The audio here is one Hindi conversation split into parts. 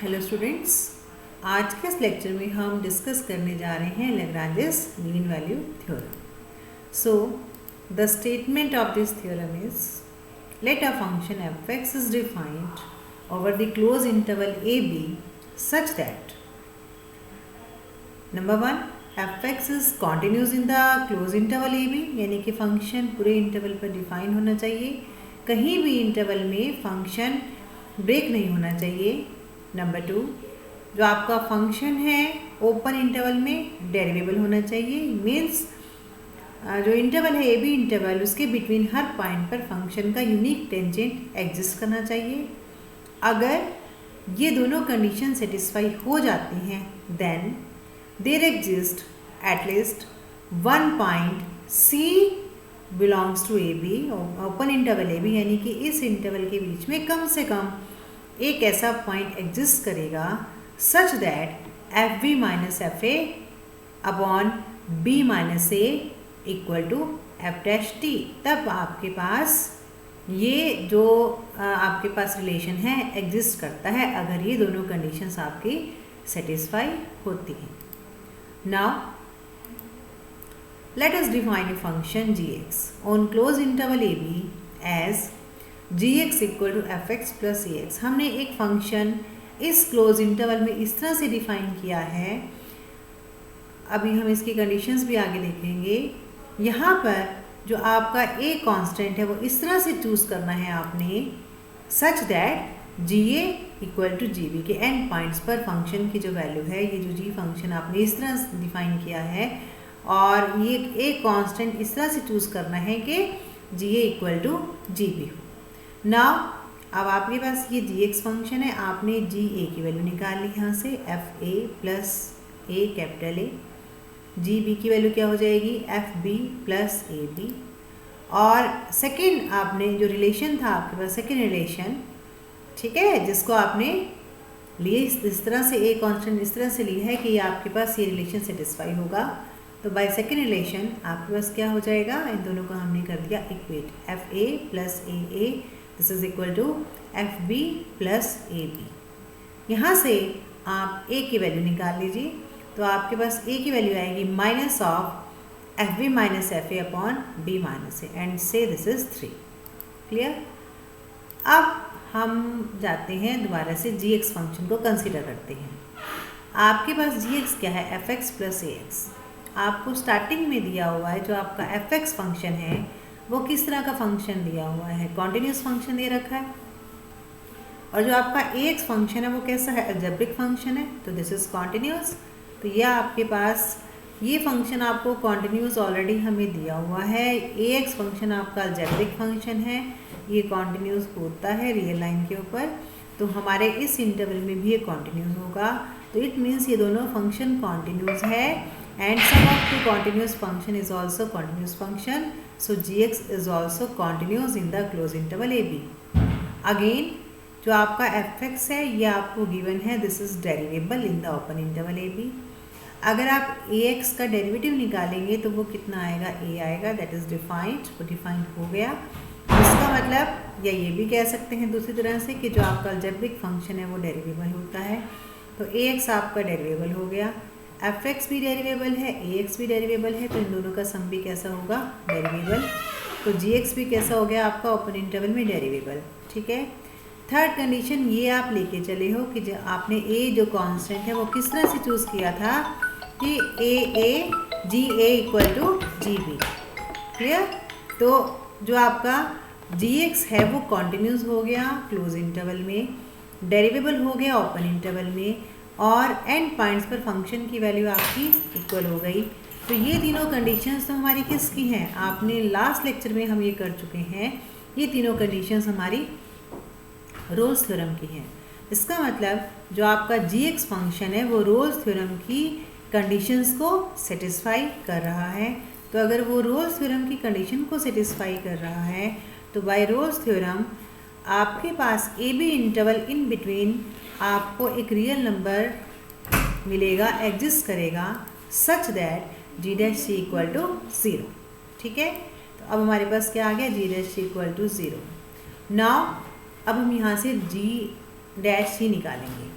हेलो स्टूडेंट्स, आज के इस लेक्चर में हम डिस्कस करने जा रहे हैं Lagrange's mean value theorem. So the statement of this theorem is let a function f x is defined over the close interval A b such that number 1 f x is continuous in the close interval A b, यानी कि फंक्शन पूरे इंटरवल पर डिफाइन होना चाहिए, कहीं भी इंटरवल में फंक्शन ब्रेक नहीं होना चाहिए। नंबर 2, जो आपका फंक्शन है ओपन इंटरवल में डेरिवेबल होना चाहिए, मीन्स जो इंटरवल है ए बी इंटरवल उसके बिटवीन हर पॉइंट पर फंक्शन का यूनिक टेंजेंट एग्जिस्ट करना चाहिए। अगर ये दोनों कंडीशन सेटिस्फाई हो जाती हैं then there exist at least one point c belongs to a b, open interval A b, यानी कि इस इंटरवल के बीच में कम से कम एक ऐसा पॉइंट एग्जिस्ट करेगा such that F B minus F A upon B minus A equal to F dash T. तब आपके पास ये जो आपके पास रिलेशन है एग्जिस्ट करता है, अगर ये दोनों कंडीशंस आपकी सेटिस्फाई होती हैं। Now let us define a function gx on closed interval ab as gx equal to fx plus ax। हमने एक फंक्शन इस क्लोज इंटरवल में इस तरह से डिफाइन किया है, अभी हम इसकी कंडीशंस भी आगे देखेंगे। यहाँ पर जो आपका a कांस्टेंट है वो इस तरह से चूज़ करना है आपने such that ga equal to G B के एंड पॉइंट्स पर फंक्शन की जो वैल्यू है, ये जो g फंक्शन आपने इस तरह से डिफाइन किया है और ये एक कांस्टेंट इस तरह से चूज़ करना है कि जी A equal to G B हो। नाउ अब आपके पास ये जी एक्स फंक्शन है, आपने जी ए की वैल्यू निकाल ली यहाँ से, F A plus A capital A, G B की वैल्यू क्या हो जाएगी F B plus A B. और सेकेंड आपने जो रिलेशन था आपके पास सेकेंड रिलेशन, ठीक है, जिसको आपने लिए इस तरह से ए कांस्टेंट इस तरह से ली है कि आपके पास ये रिलेशन सेटिस्फाई होगा, तो बाय सेकेंड रिलेशन आपके पास क्या हो जाएगा, इन दोनों को हमने कर दिया equate, F A plus A this is equal to F B plus A B. यहाँ से आप ए की वैल्यू निकाल लीजिए, तो आपके पास ए की वैल्यू आएगी minus of F B minus F A upon B minus A and से दिस इज 3। क्लियर। अब हम जाते हैं दोबारा से जी एक्स फंक्शन को कंसिडर करते हैं। आपके पास जी एक्स क्या है, F X plus A X. आपको स्टार्टिंग में दिया हुआ है जो आपका एफ एक्स फंक्शन है वो किस तरह का फंक्शन दिया हुआ है, कॉन्टिन्यूस फंक्शन दे रखा है, और जो आपका ए एक्स फंक्शन है वो कैसा है, अलजेब्रिक फंक्शन है, तो दिस इज कॉन्टिन्यूस। तो यह आपके पास ये फंक्शन आपको कॉन्टिन्यूस ऑलरेडी हमें दिया हुआ है, ए एक्स फंक्शन आपका अलजेब्रिक फंक्शन है, ये कॉन्टिन्यूस होता है रियल लाइन के ऊपर, तो हमारे इस इंटरवल में भी ये कॉन्टिन्यूस होगा, तो इट मीन्स ये दोनों फंक्शन कॉन्टिन्यूस है and sum of the continuous function is also continuous function, so gx is also continuous in the closed interval ab। again जो आपका fx है ये आपको given है, this is derivable in the open interval ab। अगर आप ax का डेरिवेटिव निकालेंगे तो वो कितना आएगा, a आएगा, that is defined, वो defined हो गया। इसका मतलब या ये भी कह सकते हैं दूसरी तरह से कि जो आपका अलजेब्रिक फंक्शन है वो डेरिवेबल होता है, तो ax आपका डेरिवेबल हो गया, एफ एक्स भी डेरिवेबल है, ए एक्स भी डेरिवेबल है, तो इन दोनों का सम भी कैसा होगा, डेरिवेबल। तो जी एक्स भी कैसा हो गया आपका ओपन इंटरवल में डेरिवेबल। ठीक है। थर्ड कंडीशन ये आप लेके चले हो कि जो आपने ए जो कांस्टेंट है वो किस तरह से चूज़ किया था कि A G A equal to G B. Clear. तो जो आपका जी एक्स है वो कॉन्टिन्यूस हो गया क्लोज इंटरवल में, डेरिवेबल हो गया ओपन इंटरवल में, और एंड पॉइंट्स पर फंक्शन की वैल्यू आपकी इक्वल हो गई। तो ये तीनों कंडीशंस तो हमारी किसकी हैं, आपने लास्ट लेक्चर में हम ये कर चुके हैं, ये तीनों कंडीशंस हमारी रोल्स थ्योरम की हैं। इसका मतलब जो आपका जी एक्स फंक्शन है वो रोल्स थ्योरम की कंडीशंस को सेटिस्फाई कर रहा है। तो अगर वो रोल्स थ्योरम की कंडीशन को सेटिस्फाई कर रहा है तो बाय रोल्स थ्योरम आपके पास A B interval in between आपको एक रियल नंबर मिलेगा, एग्जिस्ट करेगा such that G dash C equal to 0। ठीक है। तो अब हमारे पास क्या आ गया, G dash C equal to 0। Now अब हम यहाँ से जी डैश सी निकालेंगे।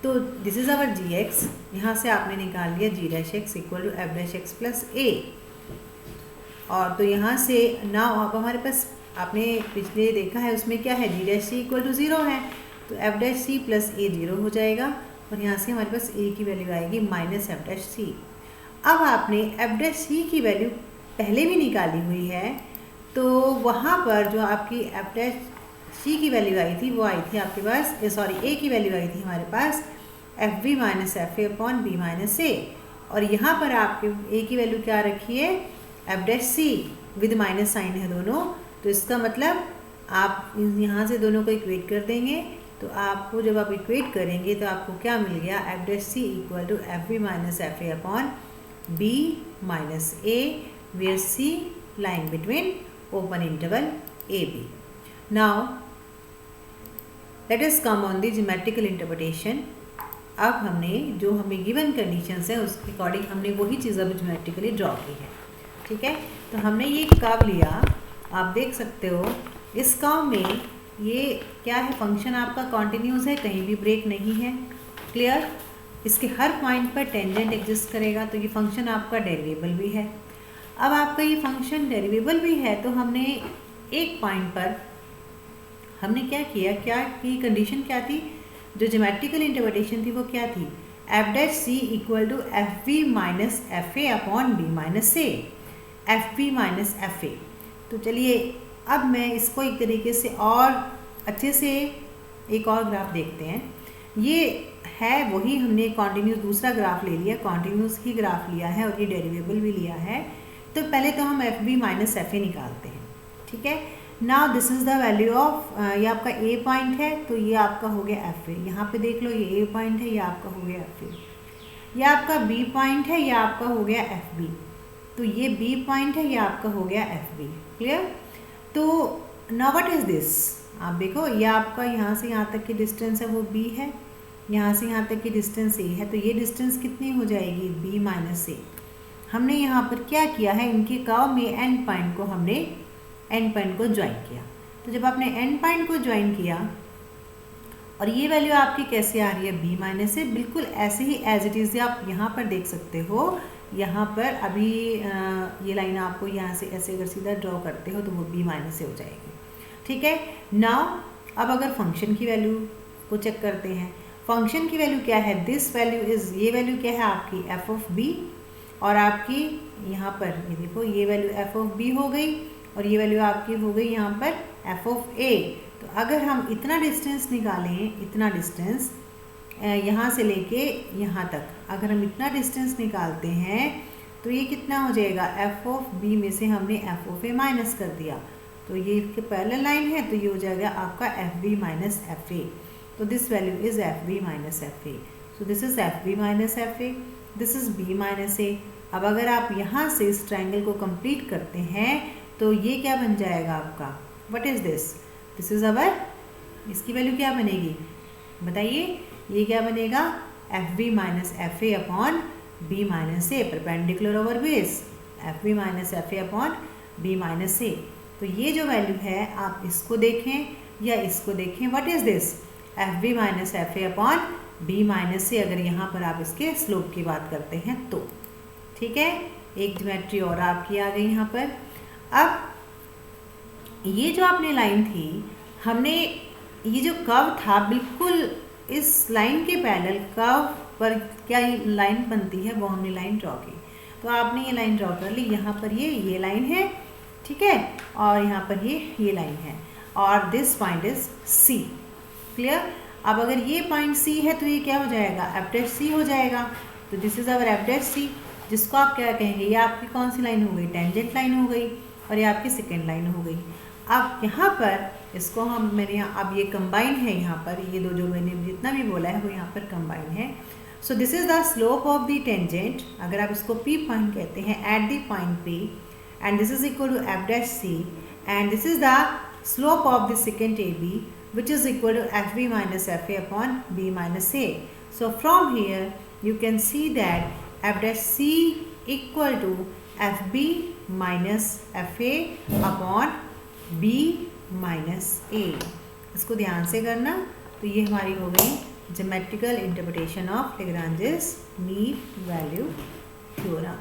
तो this is our G X, यहाँ से आपने निकाल लिया G dash X equal to F dash X plus A. और तो यहाँ से ना अब हमारे पास आपने पिछले देखा है उसमें क्या है, जी डैश सी इक्वल टू 0 है, तो एफ डैश सी प्लस ए 0 हो जाएगा और यहाँ से हमारे पास ए की वैल्यू आएगी माइनस एफ डैश सी। अब आपने एफ डैश सी की वैल्यू पहले भी निकाली हुई है, तो वहाँ पर जो आपकी एफ डैश सी की वैल्यू आई थी वो आई थी आपके पास, सॉरी ए की वैल्यू आई थी हमारे पास F B minus F A upon B minus A. और यहाँ पर आपके ए की वैल्यू क्या रखी है, F dash C with minus sign है दोनों, तो इसका मतलब आप यहाँ से दोनों को इक्वेट कर देंगे, तो आपको जब आप इक्वेट करेंगे तो आपको क्या मिल गया, F dash C equal to F B minus F A upon B minus A, where C line between open interval A B. Now let us come on the geometrical interpretation. अब हमने जो हमें गिवन कंडीशंस है उसके अकॉर्डिंग हमने वही चीज़ अब ज्योमेट्रिकली ड्रॉ की है, ठीक है। तो हमने ये कर्व लिया, आप देख सकते हो इस कर्व में ये क्या है, फंक्शन आपका कॉन्टिन्यूस है, कहीं भी ब्रेक नहीं है, क्लियर। इसके हर पॉइंट पर टेंजेंट एग्जिस्ट करेगा, तो ये फंक्शन आपका डेरिवेबल भी है। अब आपका ये फंक्शन डेरिवेबल भी है, तो हमने एक पॉइंट पर हमने क्या किया, क्या की कंडीशन क्या थी, जो ज्योमेट्रिकल इंटरप्रिटेशन थी वो क्या थी, F dash C equal to F B minus F A upon B minus A, F B minus F A. तो चलिए अब मैं इसको एक तरीके से और अच्छे से एक और ग्राफ देखते हैं। ये है वही, हमने कॉन्टिन्यूस दूसरा ग्राफ ले लिया, कॉन्टिन्यूस ही ग्राफ लिया है और ये डेरिवेबल भी लिया है। तो पहले तो हम F B minus F A निकालते हैं, ठीक है। Now this is the value of, ये आपका ए पॉइंट है, तो ये आपका हो गया एफ ए, यहाँ पे देख लो ये ए पॉइंट है, ये आपका हो गया एफ ए। ये आपका बी पॉइंट है, ये आपका हो गया एफ बी, तो ये बी पॉइंट है, ये आपका हो गया एफ बी, क्लियर। तो नाउ व्हाट इज़ दिस, आप देखो ये आपका यहाँ से यहाँ तक की डिस्टेंस है वो बी है, यहाँ से यहाँ तक की डिस्टेंस ए है, तो ये डिस्टेंस कितनी हो जाएगी, बी माइनस ए। हमने यहाँ पर क्या किया है, इनके कर्व में एंड पॉइंट को हमने एंड पॉइंट को ज्वाइन किया। तो जब आपने एंड पॉइंट को ज्वाइन किया और ये वैल्यू आपकी कैसे आ रही है, बी माइनस से, बिल्कुल ऐसे ही एज इट इज़ आप यहाँ पर देख सकते हो। यहाँ पर अभी ये लाइन आपको यहाँ से ऐसे अगर सीधा ड्रॉ करते हो तो वो बी माइनस से हो जाएगी, ठीक है। नाउ अब अगर फंक्शन की वैल्यू को चेक करते हैं, फंक्शन की वैल्यू क्या है, दिस वैल्यू इज़, ये वैल्यू क्या है आपकी एफ ऑफ बी, और आपकी यहाँ पर ये देखो ये वैल्यू एफ ऑफ बी हो गई और ये वैल्यू आपकी हो गई यहाँ पर एफ ऑफ ए। तो अगर हम इतना डिस्टेंस निकालें, इतना डिस्टेंस यहाँ से लेके यहाँ तक अगर हम इतना डिस्टेंस निकालते हैं तो ये कितना हो जाएगा, एफ ऑफ बी में से हमने एफ ऑफ ए माइनस कर दिया, तो ये पैरेलल लाइन है, तो ये हो जाएगा आपका F B minus F A. तो this value is F B minus F A, so this is F B minus F A, this is B minus A. अब अगर आप यहाँ से इस ट्रायंगल को कंप्लीट करते हैं तो ये क्या बन जाएगा आपका, what is this, this is our, इसकी वैल्यू क्या बनेगी बताइए, ये क्या बनेगा, F B minus F A upon B minus A, perpendicular over base, F B minus F A upon B minus A. तो ये जो वैल्यू है आप इसको देखें या इसको देखें, what is this, F B minus F A upon B minus A, अगर यहाँ पर आप इसके स्लोप की बात करते हैं तो, ठीक है। एक ज्योमेट्री और आपकी आ गई यहाँ पर। अब ये जो आपने लाइन थी, हमने ये जो कर्व था बिल्कुल इस लाइन के पैरेलल कर्व पर क्या लाइन बनती है वो हमने लाइन ड्रॉ की। तो आपने ये लाइन ड्रॉ कर ली, यहाँ पर ये लाइन है, ठीक है, और यहाँ पर ये लाइन है, और this point is C, clear. अब अगर ये पॉइंट सी है तो ये क्या हो जाएगा, एफ डैश सी हो जाएगा। तो this is our F dash C, जिसको आप क्या कहेंगे, ये आपकी कौन सी लाइन हो गई, टेंजेंट लाइन हो गई, और ये आपकी सेकेंड लाइन हो गई। अब यहाँ पर इसको हम मेरे यहाँ अब ये कंबाइन है, यहाँ पर ये दो जो मैंने जितना भी बोला है वो यहाँ पर कंबाइन है। So this is the slope of the tangent, अगर आप इसको पी पॉइंट कहते हैं, at the point P, and this is equal to F dash C, and this is the slope of the second A B, which is equal to fb minus fa upon b minus a. So from here you can see that f dash c equal to fb minus fa upon b minus a. इसको ध्यान से करना। तो ये हमारी हो गई geometrical interpretation of Lagrange's mean value theorem.